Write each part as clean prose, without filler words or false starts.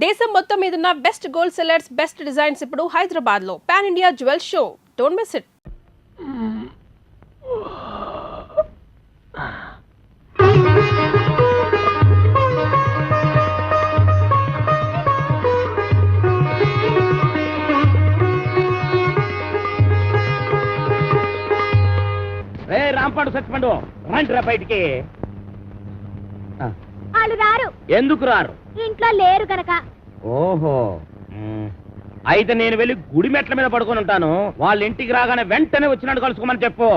దేశం మొత్తం మీదున్న best gold sellers best designs ఇప్పుడు హైదరాబాద్ లో pan India jewel show. Don't miss it. రాంపాడు సచ్చిపండు రండిరా బయటికి. వాళ్ళు రారు. ఎందుకు రారు? ఇంట్లో లేరు కనుక. ఓహో, అయితే నేను వెళ్ళి గుడి మెట్ల మీద పడుకొని ఉంటాను. వాళ్ళ ఇంటికి రాగానే వెంటనే వచ్చినట్టు కలుసుకోమని చెప్పు.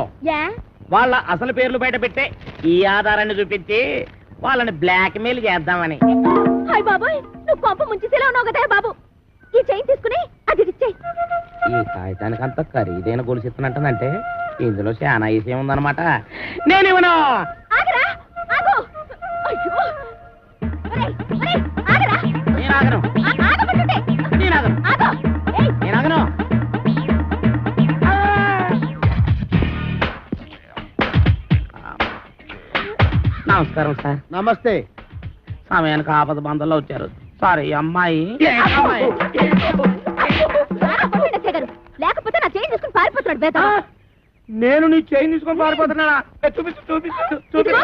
వాళ్ళ అసలు పేర్లు బయట పెట్టే ఈ ఆధారాన్ని చూపించి వాళ్ళని బ్లాక్ మెయిల్ చేద్దామని. హాయ్ బాబాయ్, నువ్వు కొంప ముంచేలా ఉన్నావు కదా బాబు. ఈ చైన్ తీసుకుని అది ఇచ్చేయ్. ఈ కాగితానికి అంత ఖరీదైన గొలుసు ఇస్తున్నట్టంటే ఇందులో చాలా విషయం ఉందన్నమాట. నేనేమన్నా ఆగరా, ఆగు. అయ్యో, ఒరేయ్, ఒరేయ్, ఆగరా. నేను ఆగను, ఆగమంటుంటే. నేను ఆగను, ఆగు. ఏయ్, నేను ఆగను. నమస్కారం సార్. నమస్తే. సమయానికి ఆపద బంధంలో వచ్చారు సార్. ఈ అమ్మాయి లేకపోతే నా చైన్ తీసుకుని పారిపోతున్నాడు బేట. నేను నీ చైన్ తీసుకొని పారిపోతున్నా. చూపించు చూపించు చూపించు.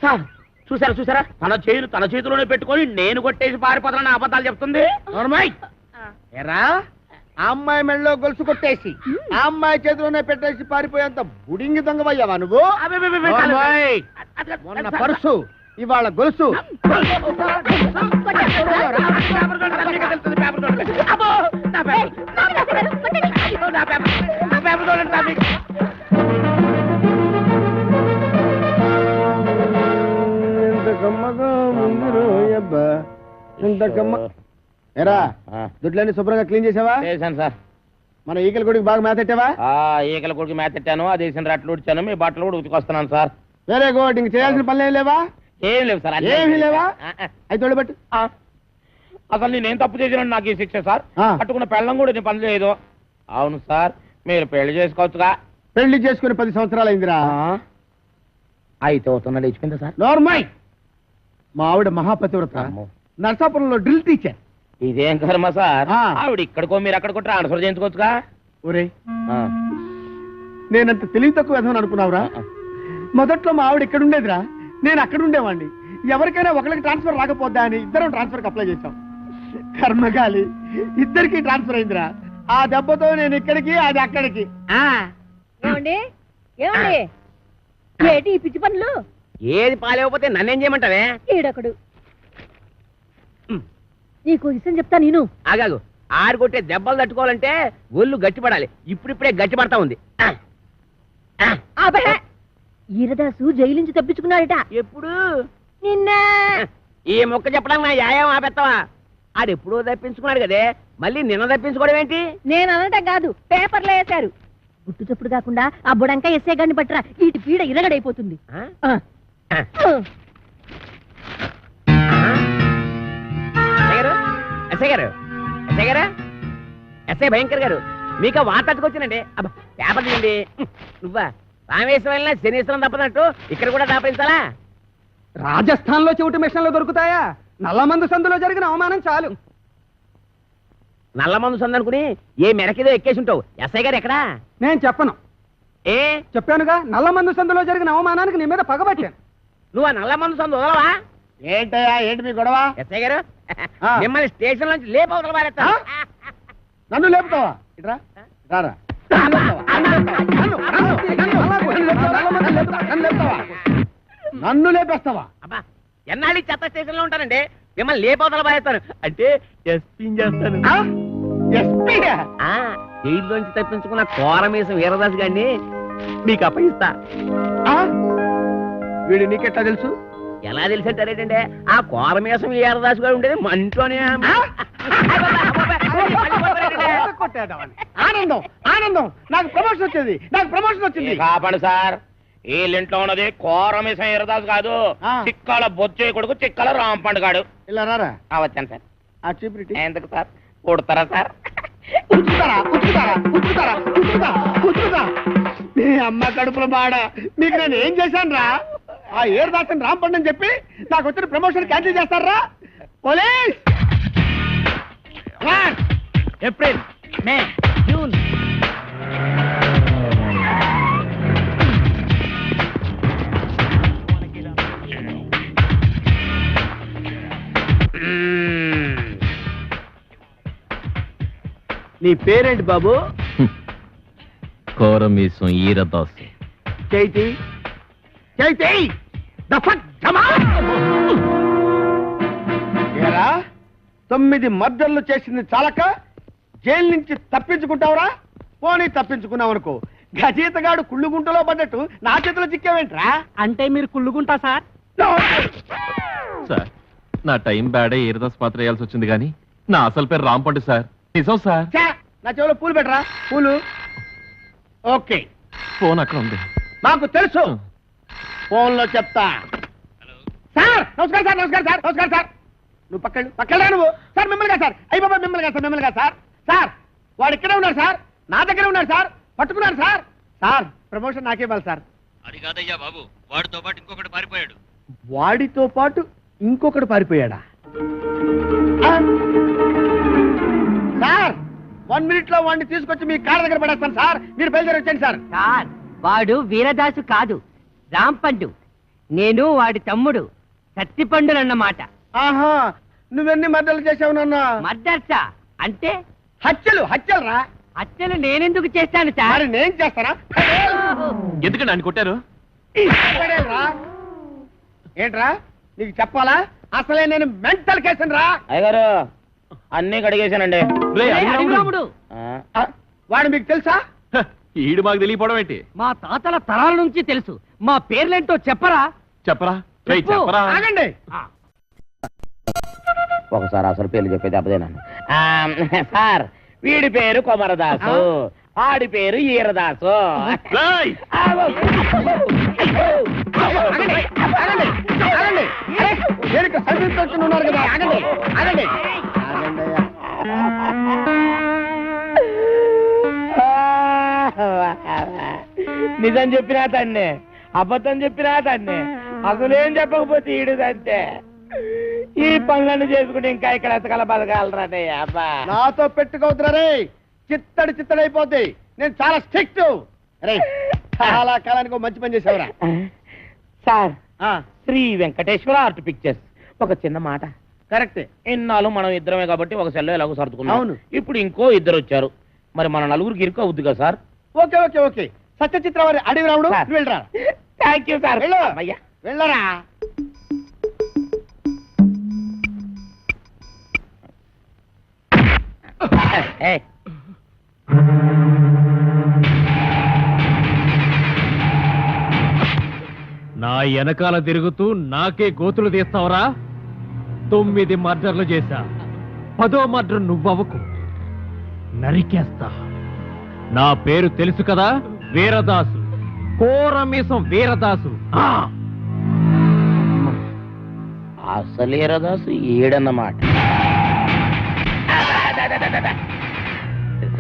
సార్ చూసారా చూసారా, తన చైన్ తన చేతిలోనే పెట్టుకొని నేను కొట్టేసి పారిపోతున్నా అబద్ధాలు చెప్తుంది. ఎరా, ఆ అమ్మాయి మెళ్ళలో గొలుసు కొట్టేసి ఆ అమ్మాయి చేతిలోనే పెట్టేసి పారిపోయేంత బుడింగి దొంగవయ్యావా నువ్వు? మొన్న పర్సు, ఇవాళ గొలుసు. ఎరా, దుడ్లన్నీ శుభ్రంగా క్లీన్ చేసావా? చేశాను సార్. మన ఈకల గుడికి బాగా మేతెట్టావా? ఈకల కొడుకు మేతెట్టాను, ఆ దేశం రట్లు ఉడిచాను, మీ బట్టలు కూడా ఉతికొస్తున్నాను సార్. Very good. ఇంక చేయాల్సిన పనులు ఏం లేవా? ఏం లేవు సార్. ఏమీ లేవా? అయితే బట్టి అసలు నేనేం తప్పు చేసినా నాకు ఈ శిక్ష సార్. పట్టుకున్న పెళ్ళం కూడా నేను పని చేయదు. అవును సార్, మీరు పెళ్లి చేసుకోవచ్చుగా. పెళ్లి చేసుకుని 10 సంవత్సరాలు అయిందిరా. అయితే అవుతున్నాడు ఇచ్చిపోయిందా సార్? నార్మల్. మా ఆవిడ మహాపతివ్రత, నర్సాపురంలో డ్రిల్ టీచర్. ఇదేం కర్మ సార్, ఆవిడ ఇక్కడికో మీరు అక్కడికో ట్రాన్స్ఫర్ చేయించుకోవచ్చుగా. ఒరే, నేనంత తెలివి తక్కువ విధమని అనుకున్నావురా? మొదట్లో మా ఆవిడ ఇక్కడ ఉండేదిరా, నేను అక్కడ ఉండేవాడిని. ఎవరికైనా ఒకరికి ట్రాన్స్ఫర్ రాకపోద్దా అని ఇద్దరం ట్రాన్స్ఫర్ అప్లై చేశాం. కర్మగాలి, ఇద్దరికి ట్రాన్స్ఫర్ అయిందిరా. ఆ దెబ్బతో నేను ఇక్కడికి, అది అక్కడికి. ఏమండి ఏమండి, ఏటి ఈ పిచ్చి పనులు? ఏది పాలేకపోతే నన్నేం చేయమంటావే? ఈడొకడు. నీకు విషయం చెప్తా నేను. ఆగాగు, ఆరు కొట్టే దెబ్బలు తట్టుకోవాలంటే ఒళ్ళు గట్టిపడాలి. ఇప్పుడిప్పుడే గట్టిపడతా ఉంది. ఈరదాసు జైలు నుంచి తప్పించుకున్నాడట. ఎప్పుడు? నిన్న. ఈ మొక్క చెప్పడానికి నా యాయం ఆపెత్తావా? ఆడెప్పుడో తప్పించుకున్నాడు కదే, మళ్ళీ నిన్న తప్పించుకోవడం ఏంటి? నేను అనటం కాదు, పేపర్లో వేశారు. గుట్టు చప్పుడు కాకుండా ఆ బుడంకా ఎస్ఏ గారిని పట్టరా, ఈటి పీడ ఇరగడైపోతుంది. ఎస్ఐ భయంకర్ గారు, మీకు వార్తకొచ్చినండి. అబ్బా, పేపర్ తీయండి. నువ్వా రామేశ్వరం శనీశ్వరం తప్పనట్టు ఇక్కడ కూడా దాపరించాలా? రాజస్థాన్ లో చెవిటి మిషన్లు దొరుకుతాయా? నల్లమందు సందులో జరిగిన అవమానం చాలు. నల్ల మందు సందనుకుని ఏ మెరకేదో ఎక్కేసి ఉంటావు. ఎస్ఐ గారు ఎక్కడా? నేను చెప్పను. ఏ చెప్పానుగా, నల్లమందు సందులో జరిగిన అవమానానికి నీ మీద పగబట్టాను. నువ్వు ఆ నల్ల మందు సందు వదలవా? ఏంటయ్యా, ఏంటి మీ గొడవ? ఎస్ఐ గారు, మిమ్మల్ని స్టేషన్ నుంచి లేపవతల పారేస్తా. నన్ను లేపుతావా? ఇట్రా, రారా. నన్ను లేపేస్తావా? అబ్బా, ఎన్నాళ్ళు చెత్త స్టేషన్ లో ఉంటానండి, మిమ్మల్ని లేపవతల పారేస్తాను. అంటే ఎస్పీ చేస్తాను. జైల్లోంచి తప్పించుకున్న కోరమేసం వీరదాస్ గారిని మీకు అప్పగిస్తా. వీడు నీకెట్టా తెలుసు? ఎలా తెలిసంటారేటంటే, ఆ కోరమేసం వీరదాస్ గారు ఉండేది మా ఇంట్లోనే. ఆనందం, ఆనందం. నాకు ప్రమోషన్ వచ్చింది, నాకు ప్రమోషన్ వచ్చింది. కాపాడు సార్, వీళ్ళింట్లో ఉన్నది కోరమేసం వీరదాస్ కాదు, చిక్కాల బొచ్చే కొడుకు చిక్కాల రాంపండు గాడు. ఇలా రారా. వచ్చాను సార్. ఆ చీపురిటి ఎందుకు సార్? కొడతారా సార్? నీ అమ్మ కడుపుల బాడ, మీకు నేను ఏం చేశాను రా? ఆ ఏరు దాసని రాంపండి అని చెప్పి నాకు వచ్చిన ప్రమోషన్ క్యాన్సిల్ చేస్తారా? పోలీస్! ఏప్రిల్, మే, జూన్. నీ పేరేంటి బాబు? కోరమీసం ఈరదాసు. చైతి చైతి ఏరా 9 మర్డర్లు చేసింది చాలక జైలు నుంచి తప్పించుకుంటావురా? పోనీ తప్పించుకున్నావు అనుకో, గజీతగాడు కుళ్ళుగుంటలో పడ్డట్టు నా చేతిలో చిక్కావేంట్రా? అంటే మీరు కుళ్ళుకుంటా సార్? సార్, నా టైం బ్యాడే ఈరదాస్ పాత్ర వేయాల్సి వచ్చింది కానీ నా అసలు పేరు రాంపండు సార్. నిజం సార్. ఛే, నా చెవిలో పూలు పెట్టరా, పూలు. ఓకే, ఫోన్ అక్కడ ఉంది. మాకు తెలుసు, ఫోన్ లో చెప్తా. సార్ నమస్కారం సార్, నమస్కారం సార్, నమస్కారం సార్. నువ్వు పక్కడా నువ్వు. సార్ మిమ్మల్ని సార్, అయ్యి బాబా మిమ్మల్ని సార్, మిమ్మల్ని సార్. సార్ వాడు ఇక్కడే ఉన్నారు సార్, నా దగ్గర ఉన్నారు సార్, పట్టుకున్నారు సార్. సార్ ప్రమోషన్ నాకే ఇవ్వాలి సార్. అది కాదయ్యా బాబు, వాడితో పాటు ఇంకొకటి పారిపోయాడు. వాడితో పాటు ఇంకొకడు పారిపోయాడా? సార్ 1 minute లో వాడిని తీసుకొచ్చి మీ కార్ దగ్గర పడేస్తాను సార్, మీరు బయలుదేరి వచ్చండి సార్. సార్ వాడు వీరదాసు కాదు, రాంపండు. నేను వాడి తమ్ముడు సత్తిపండులన్నమాట. ఆహా, నువ్వెన్ని మర్డర్లు చేసావు నాన్న? మర్దర్సా అంటే హత్యలు రా. హత్యలు నేనెందుకు చేస్తాను సార్? మరి నేను చేస్తానా? ఎందుకండి ఆయన కొట్టారు? పడేలురా. ఏంట్రా నీకు చెప్పాలా? అసలే నేను మెంటల్ కేసును రా. అయ్యగారు అన్నీ కడిగేశానండి. రేయ్, అడిగి రాముడు. రాముడు, వాడు మీకు తెలుసా? హ, ఈడు మాకు తెలియపోవడం ఏంటి? మా తాతల తరాల నుంచి తెలుసు. మా పేర్లేంటో చెప్పరా? చెప్పరా? రేయ్, చెప్పు. చెప్పరా? ఆగండి. ఒకసారి అసలు పేర్లు చెప్పేది అప్పదేనండి. సార్ వీడి పేరు కొమరదాసు, ఆడి పేరు ఈరదాసు. రేయ్! ఆగండి, ఆగండి, ఆగండి. అరే, నేను ఇక్కడ సర్వీస్ ఇన్స్పెక్టర్ ఉన్నారు కదా, ఆగండి, ఆగండి. ఆగండి అయ్యా. నిజం చెప్పినా తన్నే, అబద్ధం చెప్పినా తన్నే, అసలేం చెప్పకపోతే ఈడుదంతే. ఈ పనులను చేసుకుంటే ఇంకా ఇక్కడ ఎతకల బతకాలరానే అబ్బా. నాతో పెట్టుకోవద్దురా రే, చిత్తడైపోద్ది. నేను చాలా స్ట్రిక్ట్ రే. చాలా కాలానికి ఒక మంచి పని చేసావురా. సార్ ఆ, శ్రీ వెంకటేశ్వర ఆర్ట్ పిక్చర్స్. ఒక చిన్న మాట. కరెక్టే. ఇన్నాళ్ళు మనం ఇద్దరమే కాబట్టి ఒక సెల్లో ఎలాగో సర్దుకున్నాం. అవును. ఇప్పుడు ఇంకో ఇద్దరు వచ్చారు, మరి మన నలుగురికి ఇరుకు అవుద్ది కదా sir? Okay okay okay. Satyachitra వారి అడవి రాముడు, సార్. నువ్వు వెళ్ళరా. Thank you sir. వెళ్ళు. అయ్యా వెళ్ళరా. ఏయ్. నా వెనకాల తిరుగుతూ నాకే గోతులు తీస్తావరా? 9 మర్డర్లు చేశా, 10వ మర్డర్ నువ్వవకు, నరికేస్తా. నా పేరు తెలుసు కదా, వీరదాసు, కోరమీసం వీరదాసు. అసలు ఈరదాసు ఈడన్నమాట.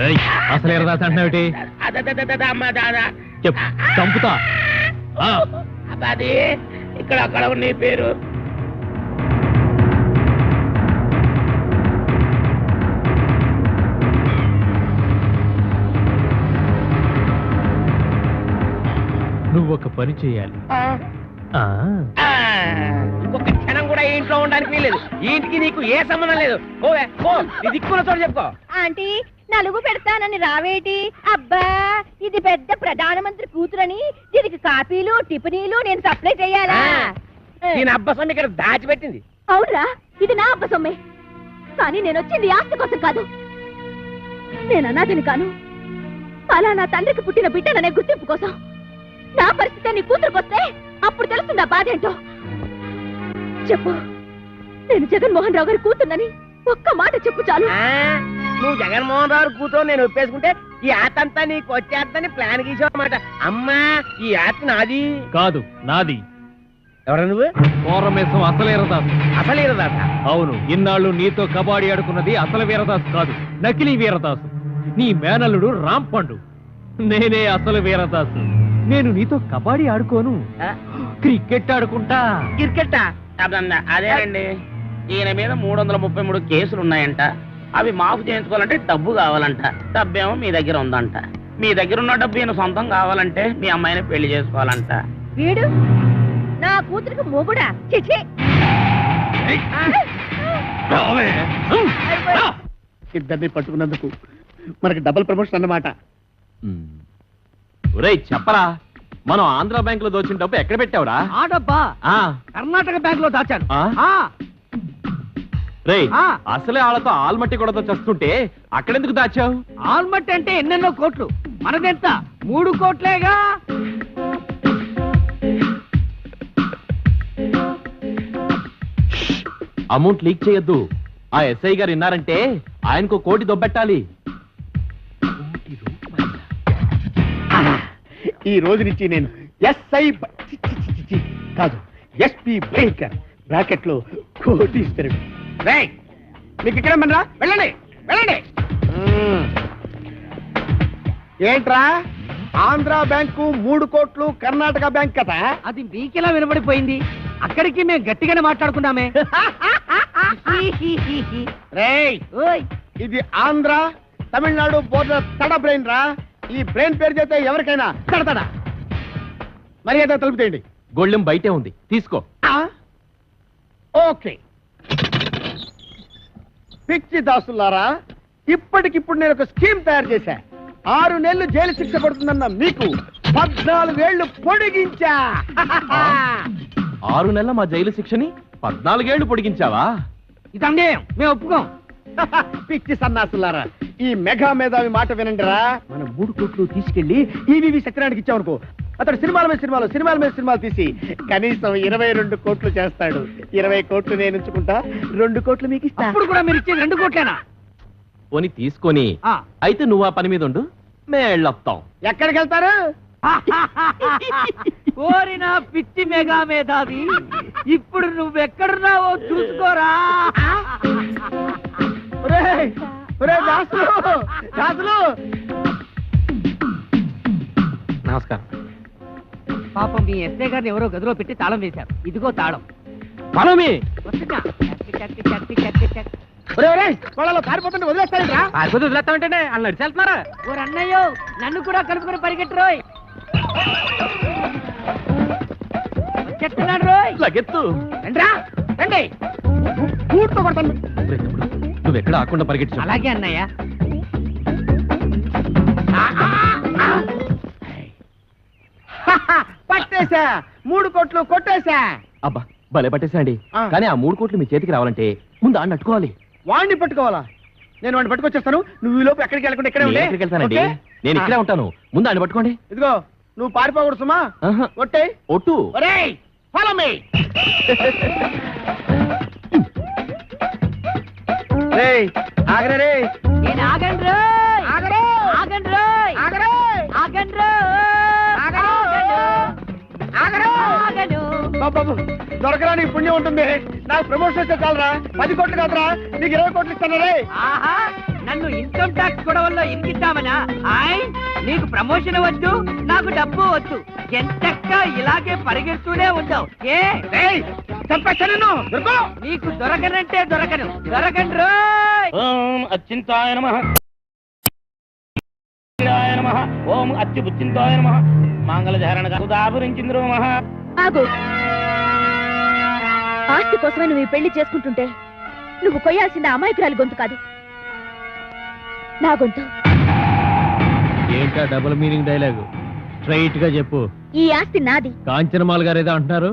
ఏయ్, అసలు వీరదాసు అంటున్నావేటి? చెప్పు, చంపుతా. ఆ, అది ఇక్కడ అక్కడ నీ పేరు. నువ్వొక పని చేయాలి. ఆ, ఇంకొక క్షణం కూడా ఈ ఇంట్లో ఉండడానికి వీలేదు. ఈ ఇంటికి నీకు ఏ సంబంధం లేదు. ఓవే ఓ, నీ దిక్కుల చోటు చెప్పుకో. ఆంటీ నలుగు పెడతానని రావేటి? అబ్బా, ఇది పెద్ద ప్రధానమంత్రి కూతురని దీనికి కాపీలు టిఫినీలు నేను సప్లై చేయాలా? నేను అబ్బసం ఇక్కడ దాచిపెట్టింది. అవునరా, ఇది నా అబ్బ సొమ్మే. కానీ నేను వచ్చింది ఆస్తి కోసం కాదు. నేను అనాథని కాను, అలా నా తండ్రికి పుట్టిన బిడ్డననే గుర్తింపు కోసం. నా పరిస్థితి నీ కూతురుకొస్తే అప్పుడు తెలుస్తుందా బాధ ఏంటో. చెప్పు, నేను జగన్మోహన్ రావు గారి కూతున్నని ఒక్క మాట చెప్పు చాలు. నువ్వు జగన్మోహన్ రావు కూతురు నేను ఒప్పేసుకుంటే ఈ ఆట అంతా నీకు వచ్చేద్దని ప్లాన్ గీసావన్నమాట. అమ్మా, ఈ ఆట నాది కాదు, నాది. ఎవరు నువ్వు? కోరమీసం అసలు వీరదాసు. అసలు ఈరదాస? అవును, ఇన్నాళ్ళు నీతో కబాడీ ఆడుకున్నది అసలు వీరదాసు కాదు, నకిలీ వీరదాసు. నీ మేనల్లుడు రాంపండు. నేనే అసలు వీరదాసు. నేను నీతో కబాడీ ఆడుకోను, క్రికెట్ ఆడుకుంటా. క్రికెట్ అదేనండి. ఈయన మీద 333 కేసులు ఉన్నాయంట. అవి మాఫ్ చేయించుకోవాలంటే డబ్బు కావాలంట. డబ్బేమో మీ దగ్గర ఉందంట. మీ దగ్గర ఉన్న డబ్బు ఈయన సొంతం కావాలంటే మీ అమ్మాయిని పెళ్లి చేసుకోవాలంట. వీడు నా కూతురికి మొగుడా? చిచి ఇద్దరిని పట్టుకున్నందుకు మనకి డబుల్ ప్రమోషన్ అన్నమాట. ఒరేయ్ చెప్పరా, మనం ఆంధ్ర బ్యాంక్ లో దోచిన డబ్బు ఎక్కడ పెట్టావురా? ఆ డబ్బా ఆ, కర్ణాటక బ్యాంక్ లో దాచాను. ఆ? ఆ, రేయ్ ఆ. అసలే వాళ్ళతో ఆల్మట్టి కూడా చస్తుంటే అక్కడెందుకు దాచావు? ఆల్మట్ అంటే ఎన్నెన్నో కోట్లు, మనదెంత 3 కోట్లేగా. అమౌంట్ లీక్ చేయొద్దు. ఆ ఎస్ఐ గారు విన్నారంటే ఆయనకు 1 కోటి దొబ్బెట్టాలి. ఈ రోజు నుంచి నేను ఎస్ఐ కాదు ఎస్పీ భయంకర్ బ్రాకెట్ లో కోటీశ్వరుడు. రేయ్, మీకు ఇక్కడ మనరా, వెళ్ళండి వెళ్ళండి. ఏంట్రా ఆంధ్ర బ్యాంకు 3 కోట్లు, కర్ణాటక బ్యాంక్ కదా? అది మీకెలా వినబడిపోయింది? అక్కడికి మేము గట్టిగానే మాట్లాడుకున్నామే. రేయ్, ఓయ్, ఇది ఆంధ్ర తమిళనాడు బోర్డర్ తడ బ్రెయిన్ రా. ఈ బ్రెయిన్ పేరు చేస్తే ఎవరికైనా తడతడా. మరి ఏదో తలుపుతేయండి. గొళ్ళెం బయటే ఉంది, తీసుకో. ఓకే. పిచ్చి దాసులారా, ఇప్పటికిప్పుడు నేను ఒక స్కీమ్ తయారు చేశా. 6 నెలలు జైలు శిక్ష పడుతుందన్న మీకు 14 ఏళ్లు పొడిగించా. 6 నెలల మా జైలు శిక్షని 14 ఏళ్లు పొడిగించావా? ఇది అన్యాయం, మేము ఒప్పుకోం. పిచ్చి సన్నాసులారా, ఈ మెగా మేధావి మాట వినండిరా. మనం 3 కోట్లు తీసుకెళ్లి ఈవీవి సత్యనారాయణకి ఇచ్చామనుకో, అతడు సినిమాల మీద సినిమాలు తీసి కనీసం 22 కోట్లు చేస్తాడు. 20 కోట్లు నేను ఉంచుకుంటా, 2 కోట్లు మీకు ఇస్తా. అప్పుడు కూడా మీరు ఇచ్చేది 2 కోట్లేనా? పోని తీసుకొని ఆ. అయితే నువ్వు ఆ పని మీద ఉండు, మేళ్ళొస్తాం. ఎక్కడికి వెళ్తారు? ఓరి నా పిచ్చి మెగా మేధావి, ఇప్పుడు నువ్వెక్కడున్నావో చూసుకోరా. ఒరేయ్, ఒరేయ్ దాసులు. నమస్కారం. పాపం మీ ఎస్ఐ గారిని ఎవరో గదిలో పెట్టి తాళం వేశారు. ఇదిగో తాళం. మనమే వస్తున్నా. చక్. ఒరేయ్, వాళ్ళలో పారిపోతుంటే వదిలేస్తారా? వదిలేస్తామంటే వాళ్ళు నడిచేస్తున్నారా? ఓ అన్నయ్యో, నన్ను కూడా కలుపుకొని పరిగెట్టురోయ్. చెప్తున్నాడు రోయ్. లగెత్తు. రండ్రా, రండి. పూర్తో కొడతాను. నువ్వెక్కడ ఆకుండా పరిగెట్టు. అలాగే అన్నయ్య. పట్టేశా, 3 కోట్లు కొట్టేశా. అబ్బా భలే పట్టేసండి. ఆ. కానీ ఆ 3 కోట్లు మీ చేతికి రావాలంటే ముందు ఆడిని అట్టుకోవాలి. వాడిని పట్టుకోవాలా? నేను వాడిని పట్టుకొచ్చేస్తాను. నువ్వు ఈ లోపు ఎక్కడికి వెళ్ళకుండా ఇక్కడే ఉండే. ఎక్కడికి వెళ్తానండి? ఓకే? నేను ఇక్కడే ఉంటాను. ముందు ఆడిని పట్టుకోండి. ఇదిగో, నువ్వు పారిపోకూడదు సుమా. ఆహా. ఒట్టే. ఒట్టు. ఒరేయ్, ఫాలో మీ. రేయ్, ఆగరే రే. నేను ఆగండి రోయ్. ఆగరే. ఆగండి రోయ్. ఆగరే. ఆగండి రోయ్. ఆగరే. ఆగరే. ఆగను. బాబు, దొరకరా నీకు పుణ్యం ఉంటుంది. నాకు ప్రమోషన్ వస్తే చాలరా. 10 కోట్లు కాదురా, నీకు 20 కోట్లు ఇస్తాను రే. ఆహా, నన్ను ఇన్కమ్ ట్యాక్స్ గొడవల్లో ఇరికిద్దామనా? ఆయ్, నీకు ప్రమోషన్ వద్దు, నాకు డబ్బు వద్దు. ఎంతక్క ఇలాగే పరిగెడుతూనే ఉంటావు. ఏ రేయ్, చంపేస్తా నిన్ను. దొరుకు. నీకు దొరకనంటే దొరకను. దొరకండి రోయ్. ఓం అచ్చింతాయ నమః. ఓం అచ్యుబుచ్చింతాయ నమః. మంగళధారణ సుధాపురించింద్రో మహా. ఆగు. ఆస్తి కోసమే నువ్వు ఈ పెళ్లి చేసుకుంటుంటే నువ్వు కొయ్యాల్సిన అమాయకురాలి గొంతు కాదు, నా గొంతు. ఏంటా డబుల్ మీనింగ్ డైలాగు? స్ట్రైట్ గా చెప్పు. ఈ ఆస్తి నాది. కాంచనమాల్ గారు ఏదో అంటున్నారు.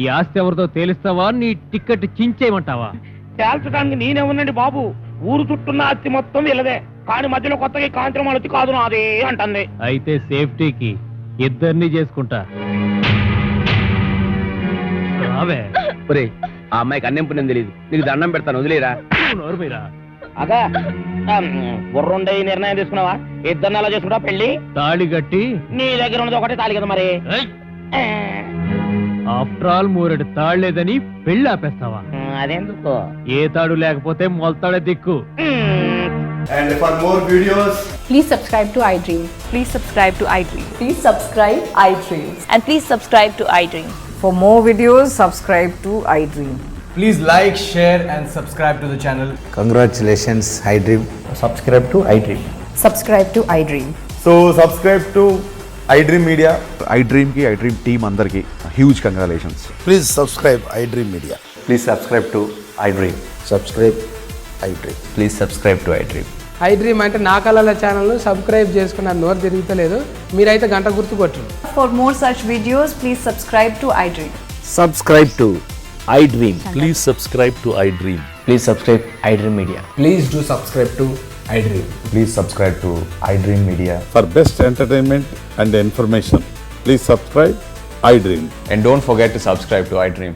ఈ ఆస్తి ఎవరితో తేలిస్తావా, నీ టికెట్ చించేయమంటావా? తేల్చడానికి నేనే ఉన్నాండి బాబు. ఊరు చుట్టున్న అత్తి మొత్తం వీళ్ళదే. కానీ మధ్యలో కొత్తగా కాంచనమాల వచ్చి కాదు నాదే అంటుంది. అయితే సేఫ్టీకి ఇద్దరిని చేసుకుంటా. రావే. ఒరే, ఆ అమ్మాయికి అన్నం పుణ్యం తెలియదు. నీకు దండం పెడతాను, వదిలేరా. నోరు మీరా. అగా బుర్రుండే నిర్ణయం తీసుకున్నావా? ఇద్దరిని అలా చేసుకుంటా పెళ్లి. తాళి కట్టి. నీ దగ్గర ఉన్నది ఒకటే తాలి కదా మరి. ఆఫ్టర్ ఆల్ 3 తాళ్లేదని పెళ్లి ఆపేస్తావా? అదెందుకు? ఏ తాడు లేకపోతే మొలతాడే దిక్కు. And for more videos, please subscribe to iDream. Please subscribe to iDream. Please subscribe iDream. And please subscribe to iDream. For more videos, subscribe to iDream. Please like, share, and subscribe to the channel. Congratulations, iDream. Subscribe to iDream. Subscribe to iDream. So subscribe to iDream Media. iDream ki iDream team andarki huge congratulations. Please subscribe iDream Media. Please subscribe to iDream. Subscribe iDream. Please subscribe to iDream. iDream అంటే నా కళల channel subscribe చేసుకున్న నోరు తిరుగుతలేదు. మీరైతే గంట గుర్తు కొట్టండి. For more such videos, please subscribe to iDream. Subscribe to iDream. Please subscribe to iDream. Please subscribe iDream media. Please do subscribe to iDream. Please subscribe to iDream Media. For best entertainment and information, please subscribe iDream. And don't forget to subscribe to iDream.